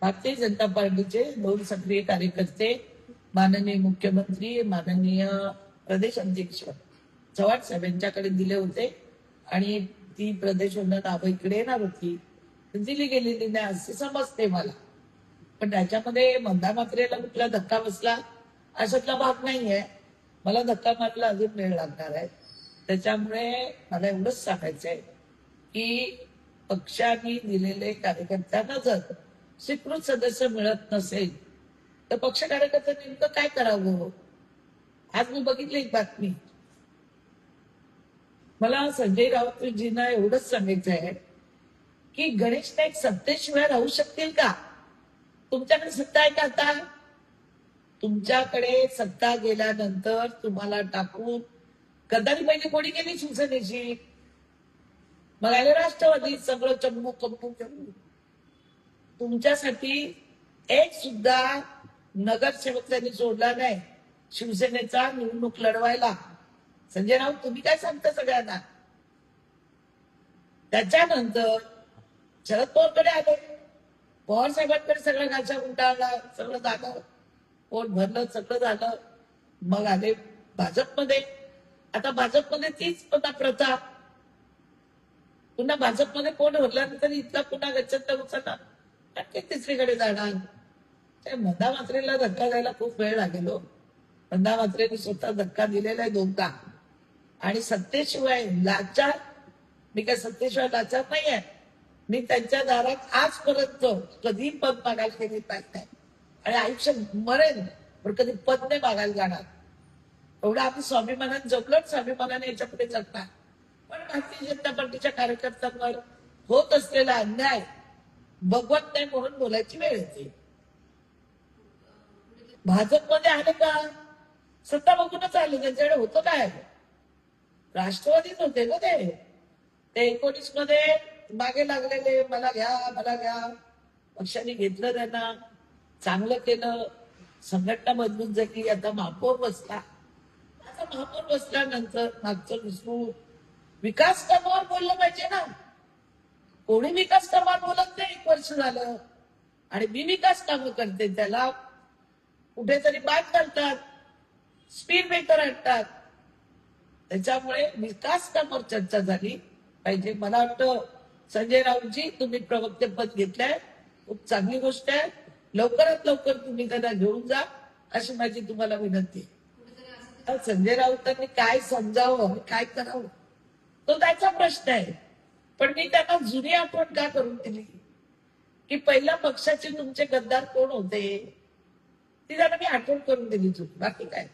भारतीय जनता पार्टीचे 2 सक्रिय कार्यकर्ते माननीय मुख्यमंत्री माननीय प्रदेश अध्यक्ष चव्हाण साहेब यांच्याकडे दिले होते आणि ती प्रदेशांना नावं इकडे येणार होती, दिली गेलेली नाही असे समजते मला. पण त्याच्यामध्ये मंदा मात्रेला कुठला धक्का बसला अशातला भाग नाहीये. मला धक्का मारला अजून वेळ लागणार आहे. त्याच्यामुळे मला एवढंच सांगायचंय की पक्षाने दिलेले कार्यकर्त्यांना जर स्वीकृत सदस्य मिळत नसेल तर पक्ष कार्यकर्ते नेमकं काय करावं. आज मी बघितली एक बातमी. मला संजय राऊतजींना एवढंच सांगायचं आहे की गणेश नाईक सत्तेशिवाय राहू शकतील का. तुमच्याकडे सत्ता आहे का आता. तुमच्याकडे सत्ता गेल्यानंतर तुम्हाला टाकून गद्दारी पहिले कोणी केली शिवसेनेची. मग आले राष्ट्रवादी सगळं चंबू कंबू चंबू. तुमच्यासाठी एक सुद्धा नगरसेवक त्यांनी सोडला नाही शिवसेनेचा निवडणूक लढवायला. संजय राऊत तुम्ही काय सांगता सगळ्यांना. त्याच्यानंतर शरद पवारकडे आले. पवार साहेबांकडे सगळं गाचा गुंडाळला, सगळं झालं, पोट भरलं, सगळं झालं. मग आले भाजपमध्ये. आता भाजपमध्ये तीच प्रथा. पुन्हा भाजपमध्ये कोण भरल्यानंतर इथला पुन्हा गच्छंत उचलणार आणि तिसरीकडे जाणार. त्या मंदा मात्रेला धक्का द्यायला खूप वेळ लागेल. मंदा मात्रेने स्वतः धक्का दिलेला आहे 2दा. आणि सत्तेशिवाय लाचार, मी काय सत्तेशिवाय लाचार नाहीये. मी त्यांच्या दारात आजपर्यंत कधी पद मागायला गेली नाही आणि आयुष्य मरेन पण कधी पद नाही मागायला जाणार. एवढं आम्ही स्वाभिमानाने जगलो, स्वाभिमानाने याच्या पुढे जगणार. पण भारतीय जनता पार्टीच्या कार्यकर्त्यांवर होत असलेला अन्याय बघवत नाही म्हणून बोलायची वेळ येते. भाजपमध्ये आले का सत्ता बघूनच आले. त्यांच्याकडे होतं काय. राष्ट्रवादीच होते ना ते 19 मध्ये मागे लागलेले. मला घ्या मला घ्या. पक्षाने घेतलं, त्यांना चांगलं केलं, संघटना मजबूत झाली. आता महापौर बसला. आता महापौर बसल्यानंतर मागचं विसरून विकास कामावर बोललं पाहिजे ना. कोणी विकास कामावर बोलत नाही. 1 वर्ष झालं आणि मी विकास कामं करते त्याला कुठेतरी बाद करतात, स्पीड ब्रेकर आणतात. त्याच्यामुळे विकास कामावर चर्चा झाली पाहिजे. मला वाटतं संजय राऊतजी तुम्ही प्रवक्ते पद घेतलंय, खूप चांगली गोष्ट आहे. लवकरात लवकर तुम्ही त्यांना घेऊन जा अशी माझी तुम्हाला विनंती आहे. संजय राऊतांनी काय समजावं काय करावं तो त्याचा प्रश्न आहे. पण मी त्यांना जुनी आठवण का करून दिली की पहिल्या पक्षाचे तुमचे गद्दार कोण होते ती त्यांना मी आठवण करून दिली. बाकी काय.